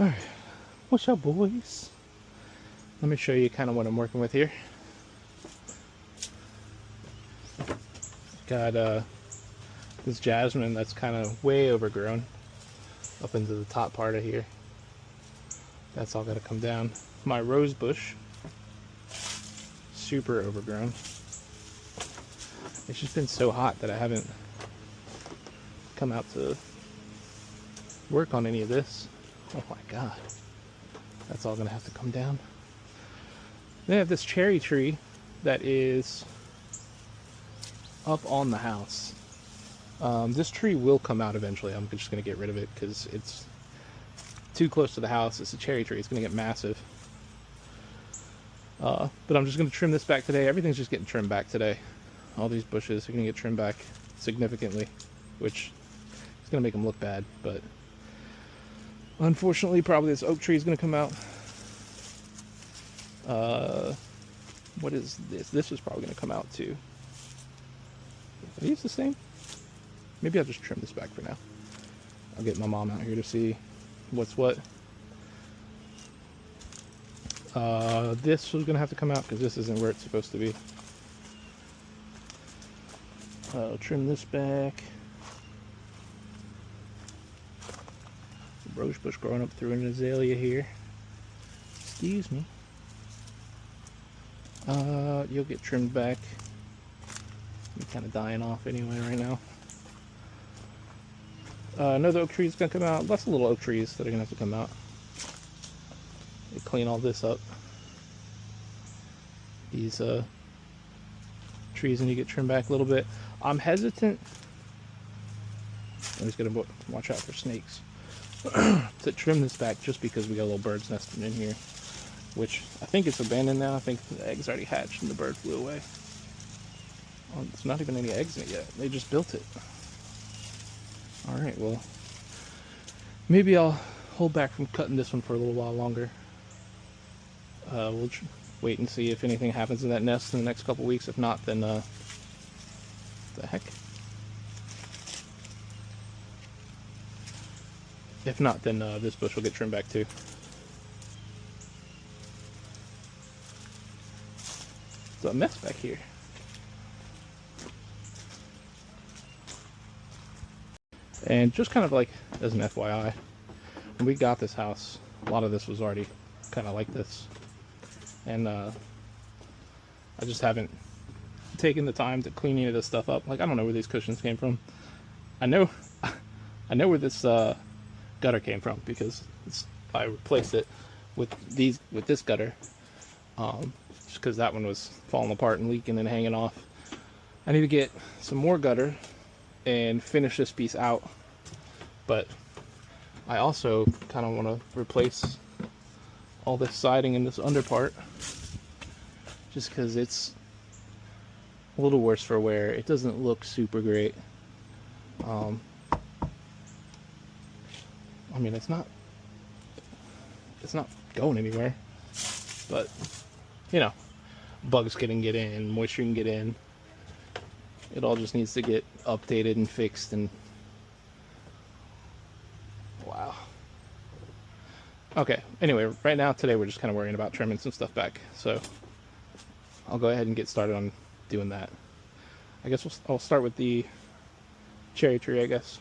Alright, what's up, boys? Let me show you kind of what I'm working with here. Got this jasmine that's kind of way overgrown up into the top part of here. That's all got to come down. My rose bush, super overgrown. It's just been so hot that I haven't come out to work on any of this. Oh my god, that's all gonna have to come down. Then I have this cherry tree that is up on the house. This tree will come out eventually. I'm just gonna get rid of it because it's too close to the house. It's a cherry tree. It's gonna get massive. But I'm just gonna trim this back today. Everything's just getting trimmed back today. All these bushes are gonna get trimmed back significantly, which is gonna make them look bad, but unfortunately, probably this oak tree is going to come out. What is this? This is probably going to come out too. Are these the same? Maybe I'll just trim this back for now. I'll get my mom out here to see what's what. This was going to have to come out because this isn't where it's supposed to be. I'll trim this back. Rose bush growing up through an azalea here. Excuse me. You'll get trimmed back. You're kind of dying off anyway right now. Another oak tree is going to come out. Lots of little oak trees that are going to have to come out. You clean all this up. These trees need to get trimmed back a little bit. I'm hesitant. I'm just going to watch out for snakes. To trim this back just because we got little birds nesting in here, which I think it's abandoned now. I think the eggs already hatched and the bird flew away. Oh, there's not even any eggs in it yet. They just built it. Alright, well, maybe I'll hold back from cutting this one for a little while longer. We'll wait and see if anything happens in that nest in the next couple weeks. If not, then the heck? If not, then this bush will get trimmed back too. It's a mess back here. And just kind of like as an FYI, when we got this house, a lot of this was already kind of like this. And I just haven't taken the time to clean any of this stuff up. Like, I don't know where these cushions came from. I know where this gutter came from because I replaced it with this gutter, just because that one was falling apart and leaking and hanging off. I need to get some more gutter and finish this piece out, but I also kind of want to replace all this siding in this under part just because it's a little worse for wear. It doesn't look super great. I mean, it's not going anywhere, but you know, bugs can get in, moisture can get in. It all just needs to get updated and fixed. And wow. Okay, anyway, right now today we're just kind of worrying about trimming some stuff back, so I'll go ahead and get started on doing that. I guess I'll start with the cherry tree, I guess.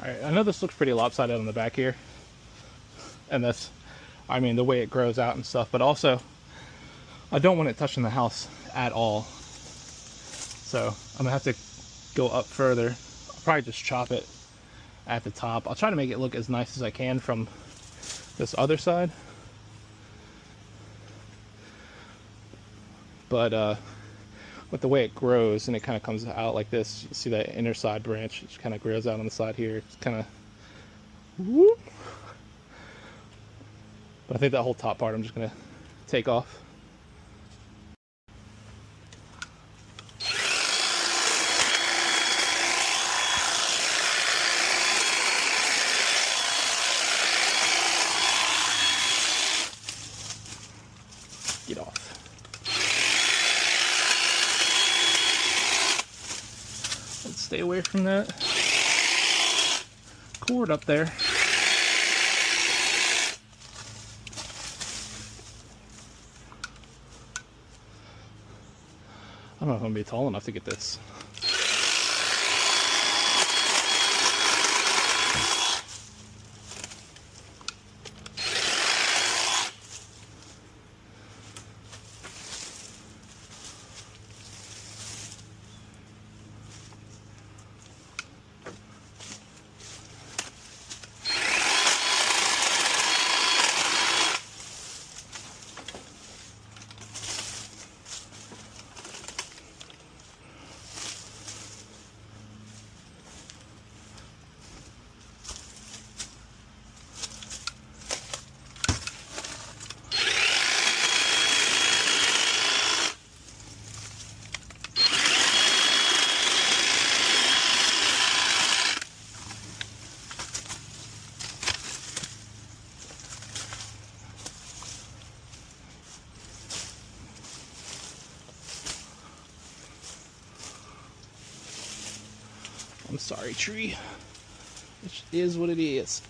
Alright, I know this looks pretty lopsided on the back here. And that's, I mean, the way it grows out and stuff. But also, I don't want it touching the house at all. So I'm gonna have to go up further. I'll probably just chop it at the top. I'll try to make it look as nice as I can from this other side. But with the way it grows and it kind of comes out like this, you see that inner side branch, it kind of grows out on the side here. It's kind of whoop. But I think that whole top part I'm just gonna take off. Get off. Let's stay away from that cord up there. I don't know if I'm gonna be tall enough to get this. I'm sorry, tree. It is what it is.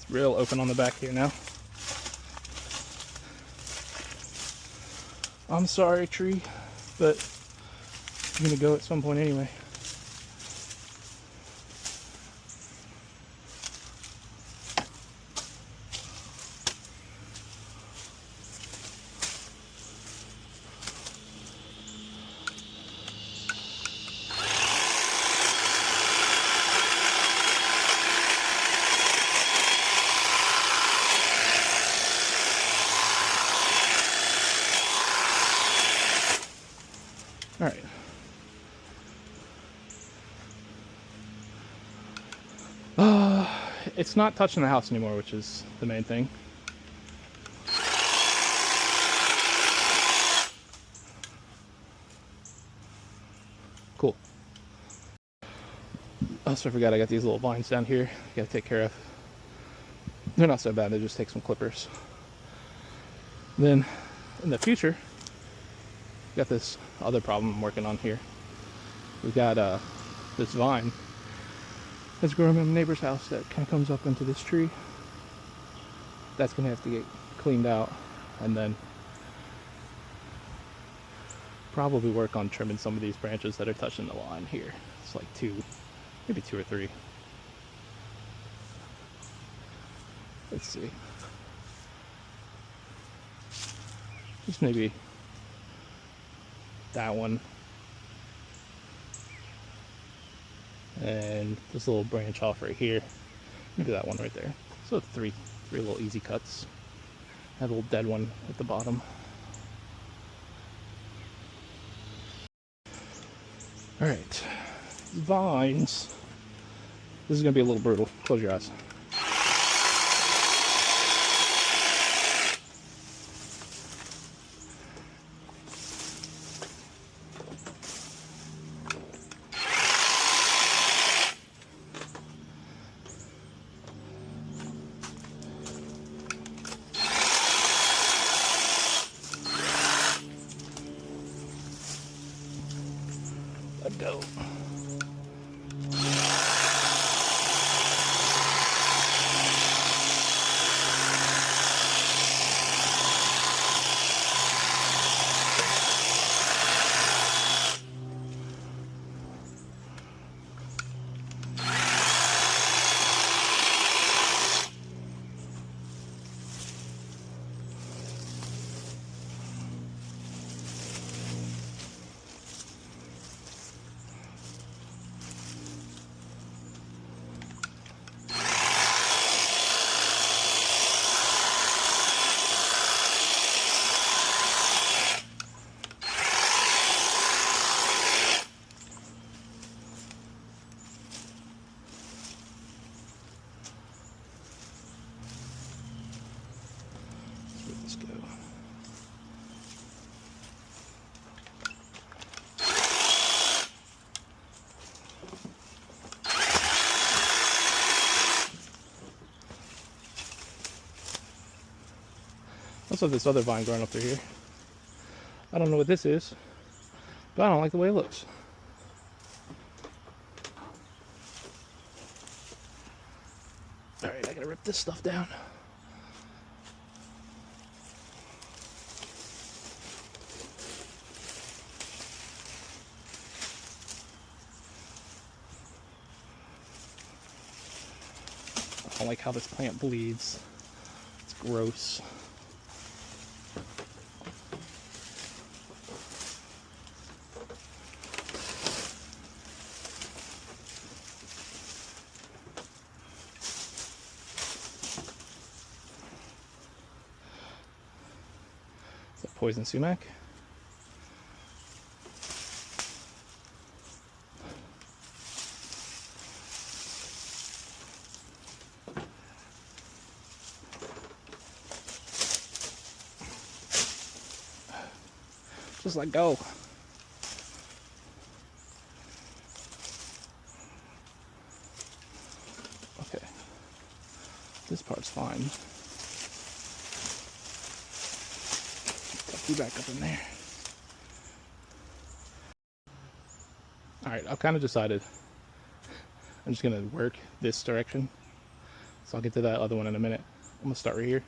Real open on the back here now. I'm sorry, tree, but I'm gonna go at some point anyway. All right. It's not touching the house anymore, which is the main thing. Cool. Also, I forgot I got these little vines down here. I gotta take care of. They're not so bad. They just take some clippers. Then, in the future, got this other problem I'm working on here. We've got this vine that's growing in my neighbor's house that kind of comes up into this tree. That's gonna have to get cleaned out, and then probably work on trimming some of these branches that are touching the line here. It's like maybe two or three. Let's see. Just maybe that one. And this little branch off right here. Maybe that one right there. So three little easy cuts. That little dead one at the bottom. Alright. Vines. This is gonna be a little brutal. Close your eyes. Also, this other vine growing up through here. I don't know what this is, but I don't like the way it looks. Alright, I gotta rip this stuff down. I don't like how this plant bleeds. It's gross. Poison sumac. Just let go. Okay. This part's fine. You back up in there. Alright, I've kind of decided I'm just going to work this direction. So I'll get to that other one in a minute. I'm going to start right here.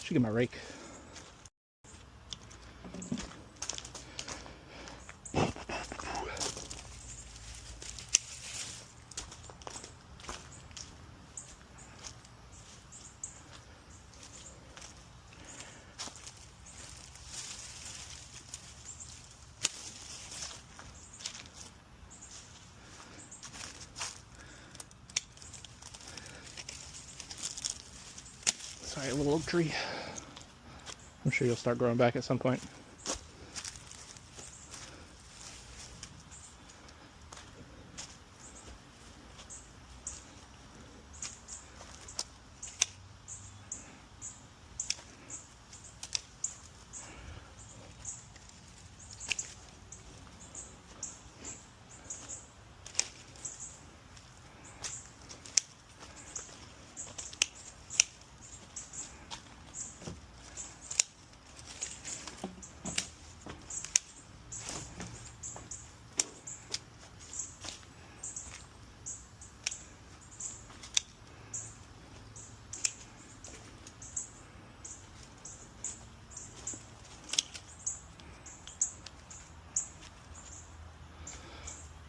Should get my rake. Sorry, a little oak tree. I'm sure you'll start growing back at some point.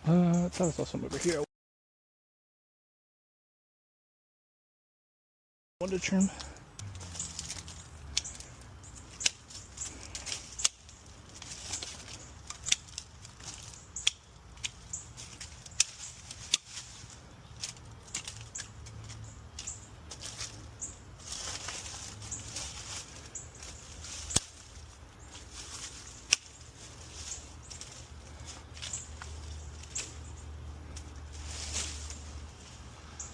I thought I saw some over here. I wanted to trim.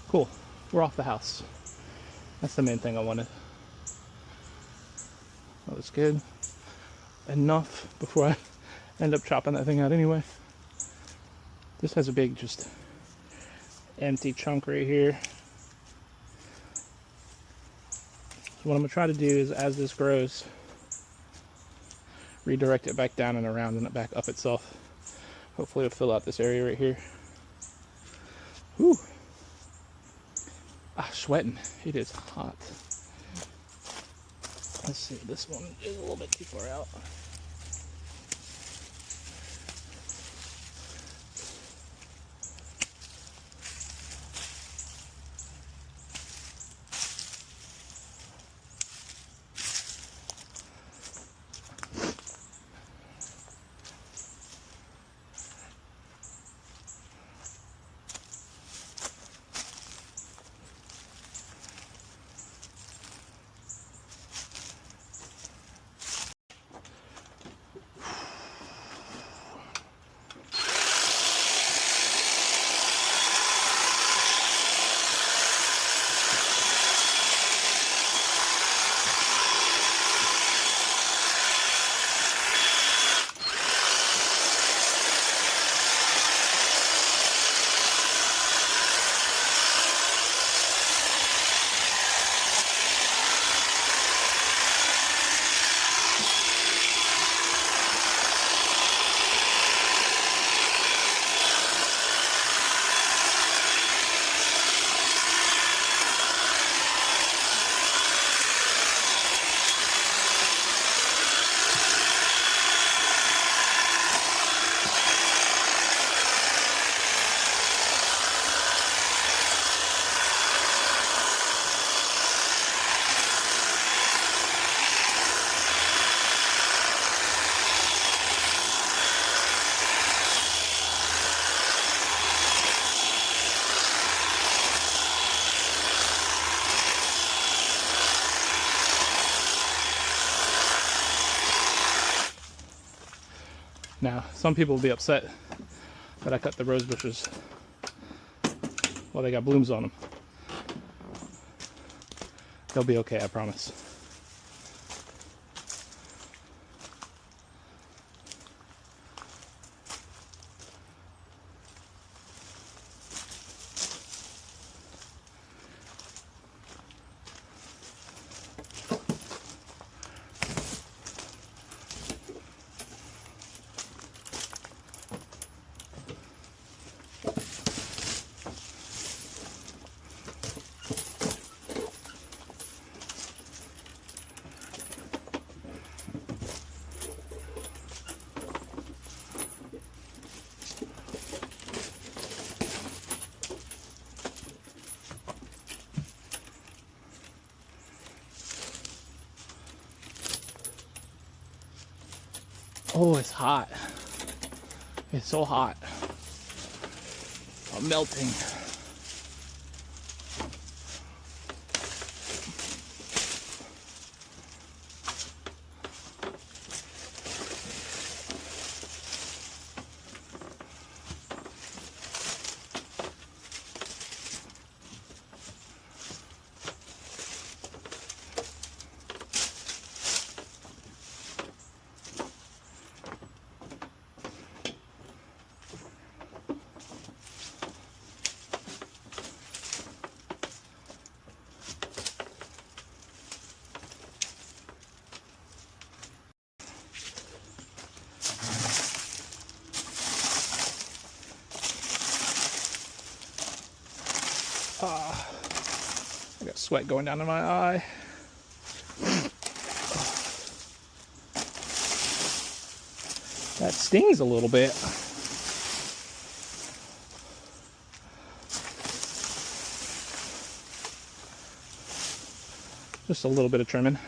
Cool. We're off the house. That's the main thing I wanted. That was good. Enough before I end up chopping that thing out anyway. This has a big, just empty chunk right here. So what I'm gonna try to do is, as this grows, redirect it back down and around and it back up itself. Hopefully it'll fill out this area right here. Whew. Ah, sweating. It is hot. Let's see, this one is a little bit too far out. Now, some people will be upset that I cut the rose bushes while they got blooms on them. They'll be okay, I promise. Oh, it's hot. It's so hot. I'm melting. I got sweat going down in my eye. That stings a little bit. Just a little bit of trimming.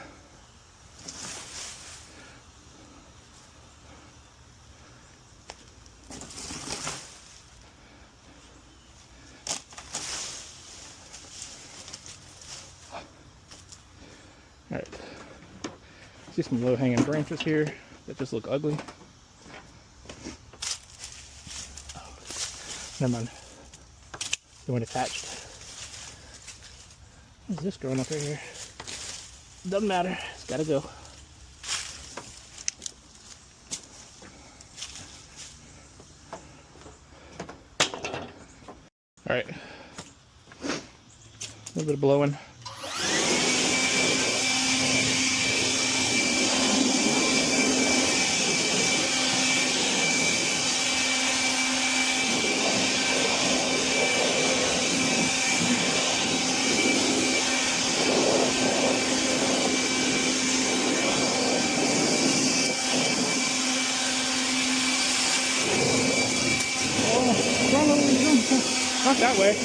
All right, see some low-hanging branches here that just look ugly. Oh, never mind, they weren't attached. What is this growing up right here? Doesn't matter. It's gotta go. All right. A little bit of blowing. Not that way.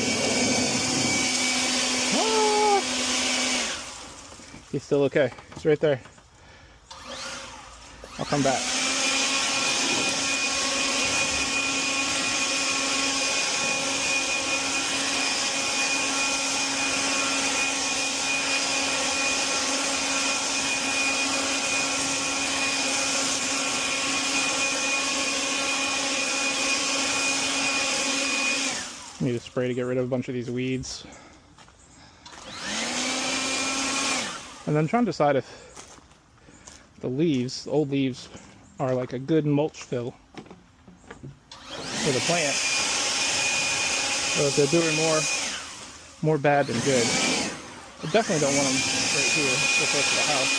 Ah. He's still okay. He's right there. I'll come back. Need a spray to get rid of a bunch of these weeds. And then trying to decide if the leaves, the old leaves, are like a good mulch fill for the plant. So if they're doing more bad than good. I definitely don't want them right here, so close to the house.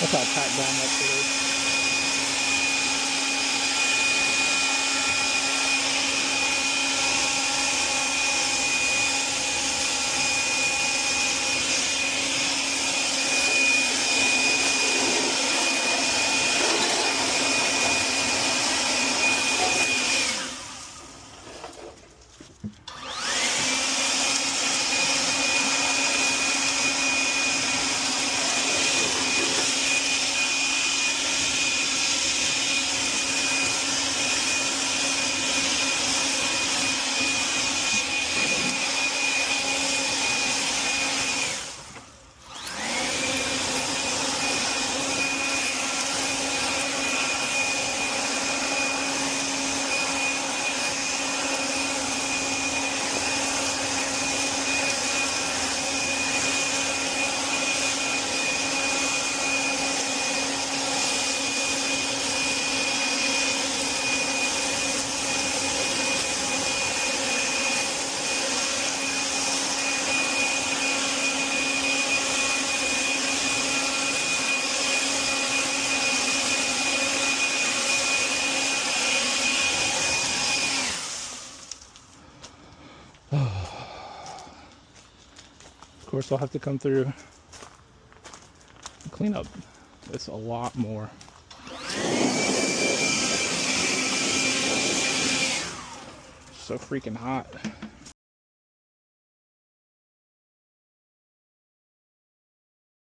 Look how packed down that shit is. Of course, I'll have to come through and clean up this a lot more. So freaking hot.